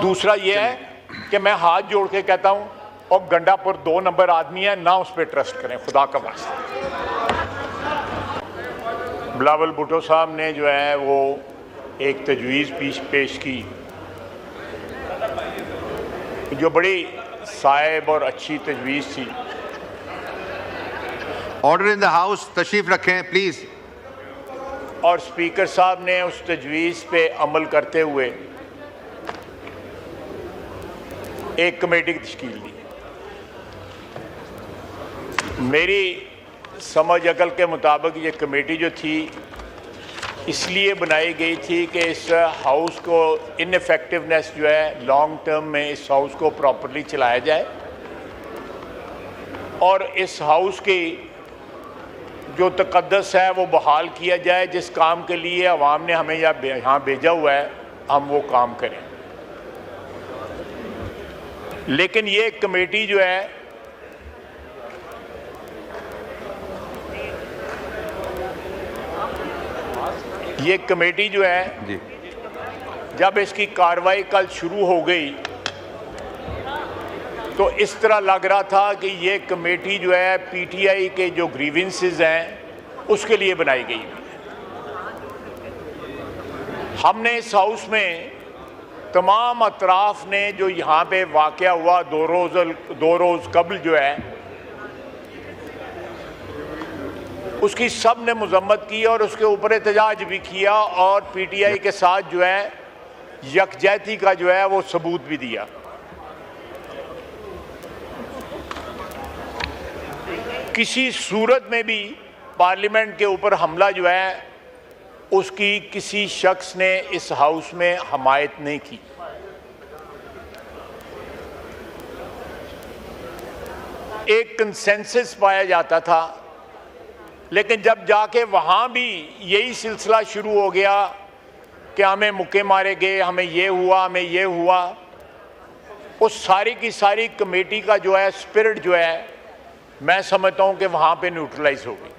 दूसरा ये है कि मैं हाथ जोड़ के कहता हूं और गंडापुर 2 नंबर आदमी है ना, उस पर ट्रस्ट करें खुदा का वास्ता। बिलावल भुट्टो साहब ने जो है वो एक तजवीज़ पेश की जो बड़ी साहिब और अच्छी तजवीज़ थी। ऑर्डर इन द हाउस, तशरीफ रखें प्लीज। और स्पीकर साहब ने उस तजवीज़ पे अमल करते हुए एक कमेटी की तश्कील दी। मेरी समझ अकल के मुताबिक ये कमेटी जो थी इसलिए बनाई गई थी कि इस हाउस को इनफेक्टिवनेस जो है लॉन्ग टर्म में इस हाउस को प्रॉपर्ली चलाया जाए और इस हाउस की जो तकद्दस है वो बहाल किया जाए। जिस काम के लिए अवाम ने हमें यहाँ भेजा हुआ है हम वो काम करें। लेकिन ये कमेटी जो है जी। जब इसकी कार्रवाई कल शुरू हो गई तो इस तरह लग रहा था कि ये कमेटी जो है पीटीआई के जो ग्रीवेंसेस हैं उसके लिए बनाई गई। हमने इस हाउस में तमाम अतराफ ने जो यहाँ पे वाक़या हुआ दो रोज़ कबल जो है उसकी सब ने मजम्मत की और उसके ऊपर एहतजाज भी किया और पीटीआई के साथ जो है यकजहती का जो है वो सबूत भी दिया। किसी सूरत में भी पार्लियामेंट के ऊपर हमला जो है उसकी किसी शख्स ने इस हाउस में हमायत नहीं की। एक कंसेंसस पाया जाता था, लेकिन जब जाके वहाँ भी यही सिलसिला शुरू हो गया कि हमें मुक्के मारे गए, हमें ये हुआ, हमें ये हुआ, उस सारी की सारी कमेटी का जो है स्पिरिट जो है मैं समझता हूँ कि वहाँ पे न्यूट्रलाइज हो गई।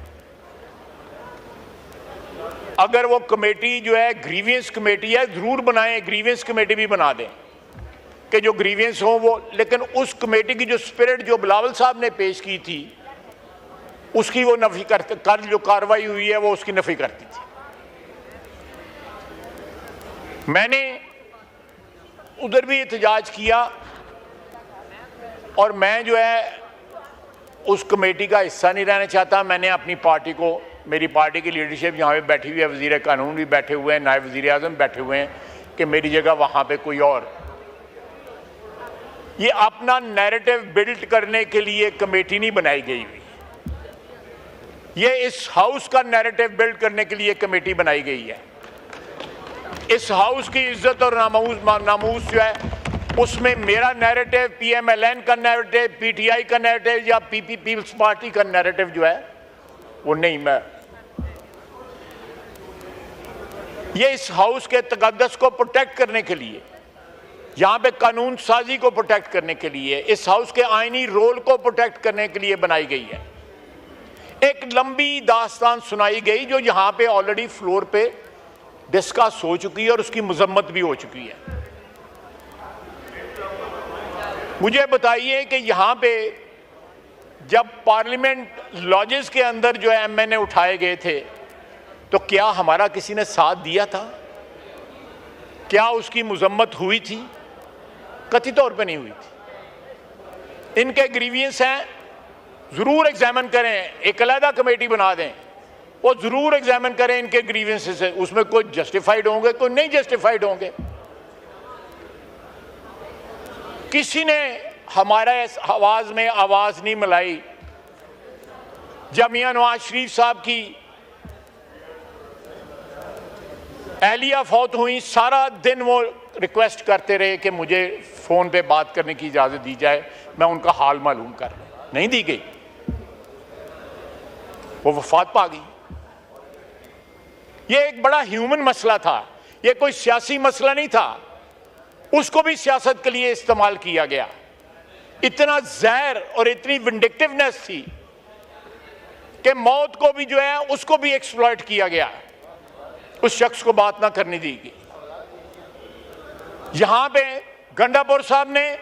अगर वो कमेटी जो है ग्रीवियंस कमेटी है ज़रूर बनाएं, ग्रीवियंस कमेटी भी बना दें कि जो ग्रीवियंस हो वो, लेकिन उस कमेटी की जो स्पिरिट जो बिलावल साहब ने पेश की थी उसकी वो नफी करते, कल जो कार्रवाई हुई है वो उसकी नफी करती थी। मैंने उधर भी एहतजाज किया और मैं जो है उस कमेटी का हिस्सा नहीं रहना चाहता। मैंने अपनी पार्टी को, मेरी पार्टी की लीडरशिप यहाँ पे बैठी हुई है, वज़ीर कानून भी बैठे हुए हैं, नायब वज़ीर आज़म बैठे हुए हैं कि मेरी जगह वहाँ पे कोई और। ये अपना नैरेटिव बिल्ड करने के लिए कमेटी नहीं बनाई गई हुई, ये इस हाउस का नैरेटिव बिल्ड करने के लिए कमेटी बनाई गई है। इस हाउस की इज्जत और नामूस जो है उसमें मेरा नैरेटिव, पीएमएलएन का नैरेटिव, पीटीआई का नैरेटिव या पीपल्स पार्टी का नैरेटिव जो है वो नहीं। मैं ये इस हाउस के तकद्दस को प्रोटेक्ट करने के लिए, यहाँ पे कानून साजी को प्रोटेक्ट करने के लिए, इस हाउस के आईनी रोल को प्रोटेक्ट करने के लिए बनाई गई है। एक लंबी दास्तान सुनाई गई जो यहाँ पे ऑलरेडी फ्लोर पे डिस्कस हो चुकी है और उसकी मजम्मत भी हो चुकी है। मुझे बताइए कि यहाँ पे जब पार्लियामेंट लॉजेस के अंदर जो है एमएनए उठाए गए थे तो क्या हमारा किसी ने साथ दिया था? क्या उसकी मजम्मत हुई थी? कथित तौर पे नहीं हुई थी। इनके ग्रीवियंस हैं, ज़रूर एग्जामिन करें, एक अलग कमेटी बना दें, वो ज़रूर एग्जामिन करें इनके ग्रीवियंसेस से। उसमें कोई जस्टिफाइड होंगे, कोई नहीं जस्टिफाइड होंगे। किसी ने हमारे आवाज़ में आवाज़ नहीं मिलाई। जब मियां नवाज शरीफ साहब की एहलिया फौत हुई, सारा दिन वो रिक्वेस्ट करते रहे कि मुझे फ़ोन पे बात करने की इजाज़त दी जाए, मैं उनका हाल मालूम कर, नहीं दी गई, वो वफात पा गई। ये एक बड़ा ह्यूमन मसला था, ये कोई सियासी मसला नहीं था, उसको भी सियासत के लिए इस्तेमाल किया गया। इतना जहर और इतनी विंडिक्टिवनेस थी कि मौत को भी जो है उसको भी एक्सप्लॉइट किया गया, उस शख्स को बात ना करने दी गई। यहां पे गंडापुर साहब ने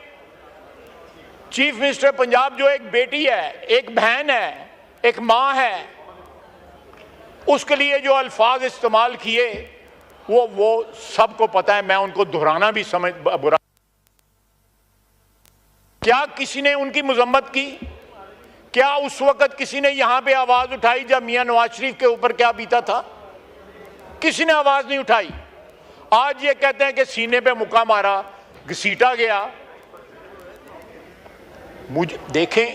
चीफ मिनिस्टर पंजाब जो एक बेटी है, एक बहन है, एक मां है, उसके लिए जो अल्फाज इस्तेमाल किए वो सबको पता है, मैं उनको दोहराना भी समझ बुरा। क्या किसी ने उनकी मजम्मत की? क्या उस वक्त किसी ने यहां पे आवाज उठाई जब मियां नवाज शरीफ के ऊपर क्या बीता था? किसी ने आवाज नहीं उठाई। आज ये कहते हैं कि सीने पे मुक्का मारा, घसीटा गया। मुझे देखें,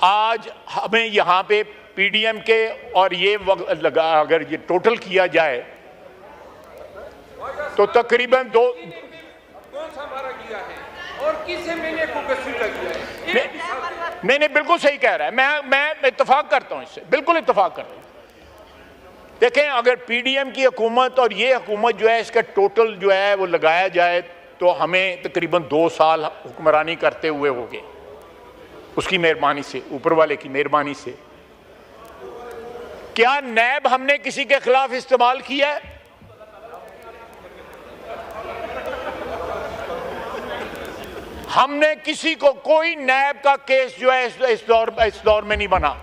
आज हमें यहां पे पीडीएम के और ये लगा, अगर ये टोटल किया जाए तो तकरीबन कौन सा मारा गया है और किस महीने को घसीटा गया है? नहीं, बिल्कुल सही कह रहा है। मैं इत्तेफाक करता हूं इससे, बिल्कुल इत्तेफाक करता हूं। देखें, अगर पीडीएम की हुकूमत और ये हुकूमत जो है इसका टोटल जो है वो लगाया जाए तो हमें तकरीबन 2 साल हुक्मरानी करते हुए हो गए, उसकी मेहरबानी से, ऊपर वाले की मेहरबानी से। क्या नैब हमने किसी के खिलाफ इस्तेमाल किया है? हमने किसी को, कोई नैब का केस जो है इस दौर में नहीं बना,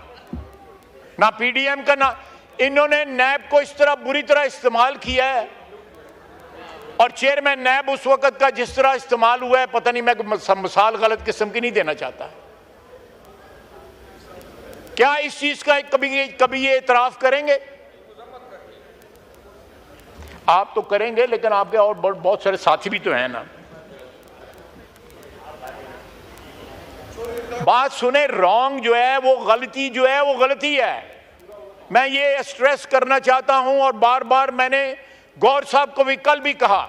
ना पीडीएम का, ना इन्होंने नैब को इस तरह बुरी तरह इस्तेमाल किया है। और चेयरमैन नैब उस वक्त का जिस तरह इस्तेमाल हुआ है, पता नहीं, मैं मिसाल गलत किस्म की नहीं देना चाहता। क्या इस चीज का कभी ये इतराफ करेंगे? आप तो करेंगे, लेकिन आपके और बहुत सारे साथी भी तो हैं ना। बात सुने, रॉन्ग जो है वो गलती जो है वो गलती है। मैं ये स्ट्रेस करना चाहता हूं और बार बार मैंने गौर साहब को भी कल भी कहा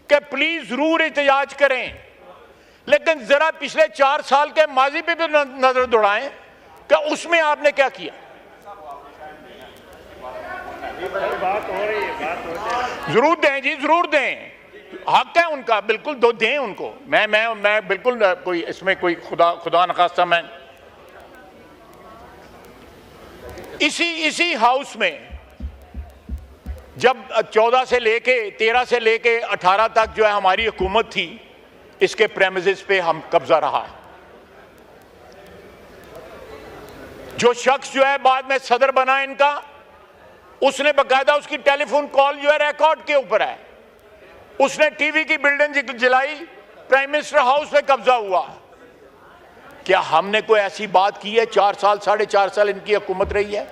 कि प्लीज जरूर एहतजाज करें, लेकिन जरा पिछले 4 साल के माजी पे भी नजर दौड़ाएं कि उसमें आपने क्या किया। जरूर दें जी, जरूर दें, हक है उनका, बिल्कुल दो दें उनको। मैं बिल्कुल कोई इसमें कोई खुदा नखास्ता, मैं इसी हाउस में जब 14 से लेके 13 से लेके 18 तक जो है हमारी हुकूमत थी, इसके प्रेमिसेस पे हम कब्जा रहा है। जो शख्स जो है बाद में सदर बना इनका, उसने बकायदा उसकी टेलीफोन कॉल जो है रिकॉर्ड के ऊपर है, उसने टीवी की बिल्डिंग जलाई, प्राइम मिनिस्टर हाउस में कब्जा हुआ। क्या हमने कोई ऐसी बात की है? 4 साल 4.5 साल इनकी हुकूमत रही है।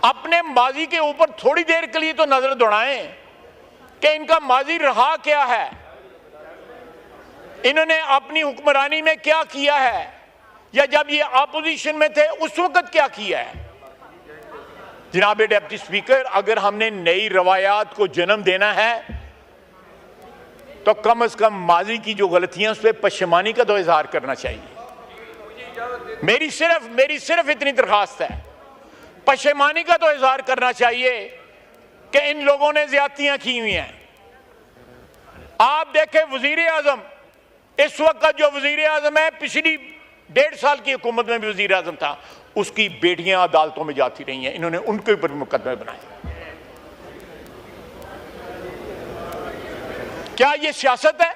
अपने माजी के ऊपर थोड़ी देर के लिए तो नजर दौड़ाएं कि इनका माजी रहा क्या है, इन्होंने अपनी हुक्मरानी में क्या किया है, या जब ये अपोजिशन में थे उस वक्त क्या किया है। जनाब डिप्टी स्पीकर, अगर हमने नई रवायात को जन्म देना है तो कम से कम माजी की जो गलतियां उस पर पशेमानी का तो इजहार करना चाहिए। मेरी सिर्फ इतनी दरखास्त है, पशेमानी का तो इजहार करना चाहिए कि इन लोगों ने ज्यादतियां की हुई हैं। आप देखें, वजीर आजम, इस वक्त जो वजीर आजम है, पिछली 1.5 साल की हुकूमत में भी वजीर आजम था, उसकी बेटियां अदालतों में जाती रही हैं, इन्होंने उनके ऊपर मुकदमे बनाए। क्या ये सियासत है?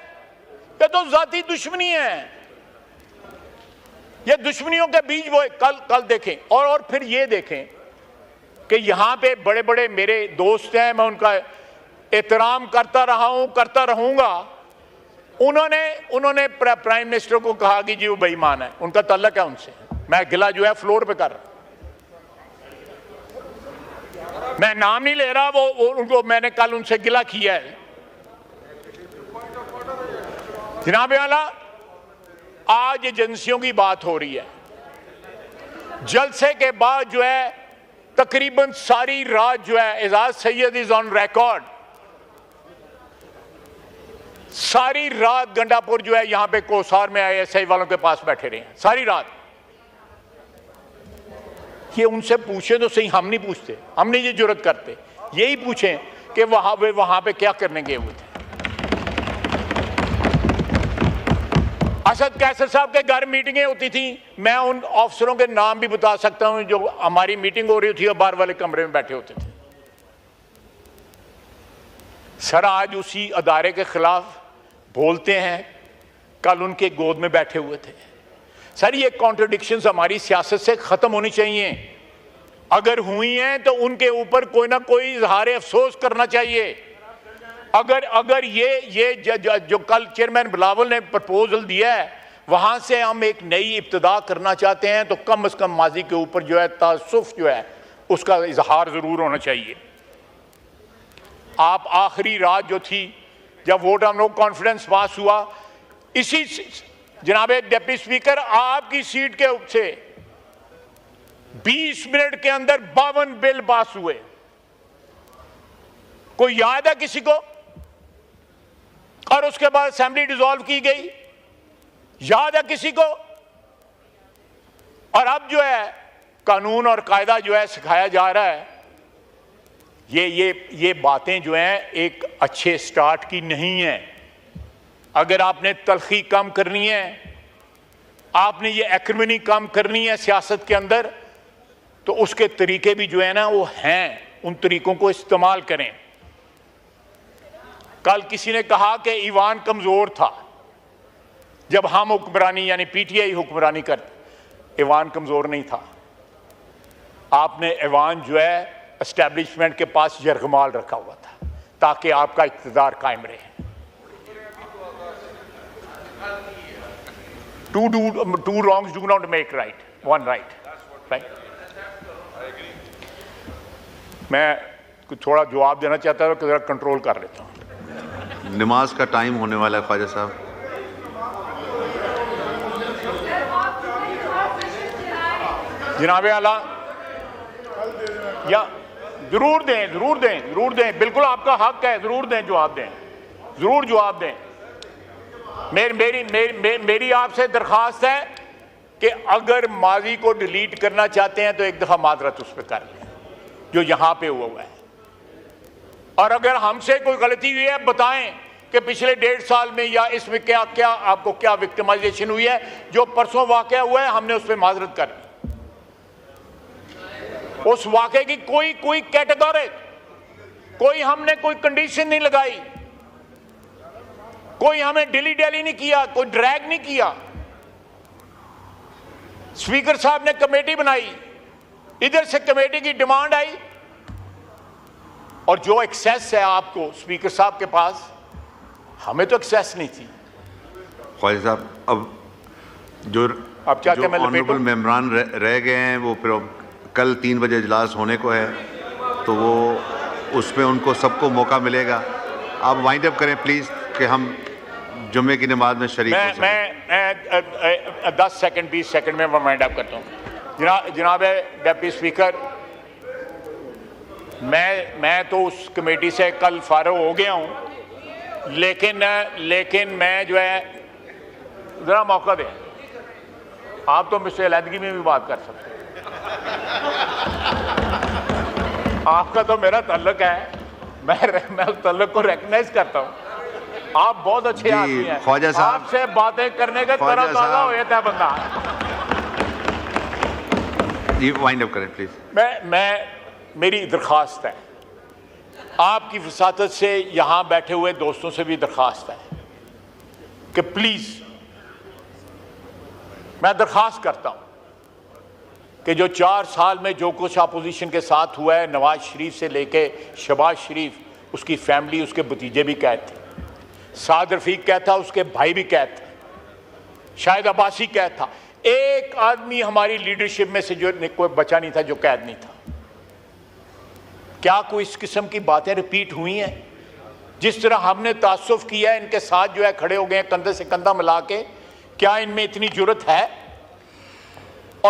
ये तो जाती दुश्मनी है। ये दुश्मनियों के बीच वो कल देखें, और फिर ये देखें कि यहां पे बड़े बड़े मेरे दोस्त हैं, मैं उनका एहतराम करता रहा हूं, करता रहूंगा। उन्होंने प्राइम मिनिस्टर को कहा कि जी वो बेईमान है, उनका तल्लक है उनसे। मैं गिला जो है फ्लोर पे कर रहा, मैं नाम नहीं ले रहा, वो उनको मैंने कल उनसे गिला किया है। जनाब आला, आज एजेंसियों की बात हो रही है। जलसे के बाद जो है तकरीबन सारी रात जो है, Ejaz Syed is on record, सारी रात गंडापुर जो है यहां पे कोसार में ISI वालों के पास बैठे रहे हैं सारी रात। ये उनसे पूछे तो सही, हम नहीं पूछते, हम नहीं ये जुर्रत करते। यही पूछें कि वहां पे क्या करने गए हुए थे। असद कैसर साहब के घर मीटिंगें होती थी, मैं उन अफसरों के नाम भी बता सकता हूं जो हमारी मीटिंग हो रही थी और बाहर वाले कमरे में बैठे होते थे। सर, आज उसी अदारे के खिलाफ बोलते हैं, कल उनके गोद में बैठे हुए थे। सर ये कॉन्ट्रडिक्शंस हमारी सियासत से खत्म होनी चाहिए। अगर हुई हैं तो उनके ऊपर कोई ना कोई इजहार अफसोस करना चाहिए। अगर ये जो कल चेयरमैन बिलावल ने प्रपोजल दिया है वहां से हम एक नई इब्तिदा करना चाहते हैं, तो कम से कम माजी के ऊपर जो है तासुफ जो है उसका इजहार जरूर होना चाहिए। आप आखिरी रात जो थी जब वोट ऑफ नो कॉन्फिडेंस पास हुआ, इसी जनाब डिप्टी स्पीकर आपकी सीट के से 20 मिनट के अंदर 52 बिल पास हुए। कोई याद है किसी को? और उसके बाद असेंबली डिसॉल्व की गई, याद है किसी को? और अब जो है कानून और कायदा जो है सिखाया जा रहा है। ये बातें जो हैं एक अच्छे स्टार्ट की नहीं है। अगर आपने तलखी कम करनी है, आपने ये एक्रिमनी कम करनी है सियासत के अंदर, तो उसके तरीके भी जो है ना वो हैं, उन तरीकों को इस्तेमाल करें। कल किसी ने कहा कि ईवान कमजोर था जब हम हुक्मरानी यानी पीटीआई हुक्मरानी करते। ईवान कमजोर नहीं था। आपने ईवान जो है एस्टेब्लिशमेंट के पास यरगमाल रखा हुआ था ताकि आपका इक़्तिदार कायम रहे। Two wrongs do not make right, one right. मैं थोड़ा जवाब देना चाहता हूँ कि जरा कंट्रोल कर लेता हूँ। नमाज का टाइम होने वाला है ख्वाजा साहब। जनाब आला या जरूर दें, बिल्कुल आपका हक है, जरूर दें, जरूर जवाब दें। मेरी आपसे दरखास्त है कि अगर माजी को डिलीट करना चाहते हैं तो एक दफा माजरत उस पर कर लें जो यहां पे हुआ है। और अगर हमसे कोई गलती हुई है बताएं कि पिछले 1.5 साल में या इसमें क्या आपको क्या विक्टिमाइजेशन हुई है। जो परसों वाकया हुआ है हमने उस पर माजरत कर ली। उस वाकये की कोई कैटेगरी, हमने कोई कंडीशन नहीं लगाई, कोई हमें डिली नहीं किया, कोई ड्रैग नहीं किया। स्पीकर साहब ने कमेटी बनाई, इधर से कमेटी की डिमांड आई, और जो एक्सेस है आपको स्पीकर साहब के पास, हमें तो एक्सेस नहीं थी। ख्वाजा साहब अब जो ऑनरेबल मेंबरान रह गए हैं वो फिर कल 3 बजे इजलास होने को है, तो वो उसमें उनको सबको मौका मिलेगा। आप वाइंड अप करें प्लीज कि हम जुम्मे की नमाज में शरीक हो सकें। मैं 10 सेकंड 20 सेकंड में वाइंड अप करता हूँ। जनाब डिप्टी स्पीकर, मैं तो उस कमेटी से कल फारग हो गया हूँ, लेकिन मैं जो है जरा मौका दें। आप तो मुझसे अलहदगी में भी बात कर सकते हैं। आपका तो मेरा ताल्लुक है, मैं उस ताल्लुक को रिकॉग्नाइज करता हूँ। आप बहुत अच्छे आदमी हैं, ख्वाजा साहब, आपसे बातें करने का तरह ताज़ा हो जाता है बंदा। जी वाइंड अप करें प्लीज। मेरी दरख्वास्त है, आपकी वसातत से यहाँ बैठे हुए दोस्तों से भी दरख्वास्त है कि प्लीज, मैं दरख्वास्त करता हूँ कि जो 4 साल में जो कुछ अपोजिशन के साथ हुआ है, नवाज शरीफ से लेके शहबाज शरीफ, उसकी फैमिली, उसके भतीजे भी कैद थे, साद रफीक कैद था, उसके भाई भी कैद थे, शाहिद अब्बासी कैद था। एक आदमी हमारी लीडरशिप में से जो कोई बचा नहीं था जो कैद नहीं था। क्या कोई इस किस्म की बातें रिपीट हुई हैं? जिस तरह हमने तासुफ किया है, इनके साथ जो है खड़े हो गए कंधे से कंधा मिला के, क्या इनमें इतनी जुर्रत है?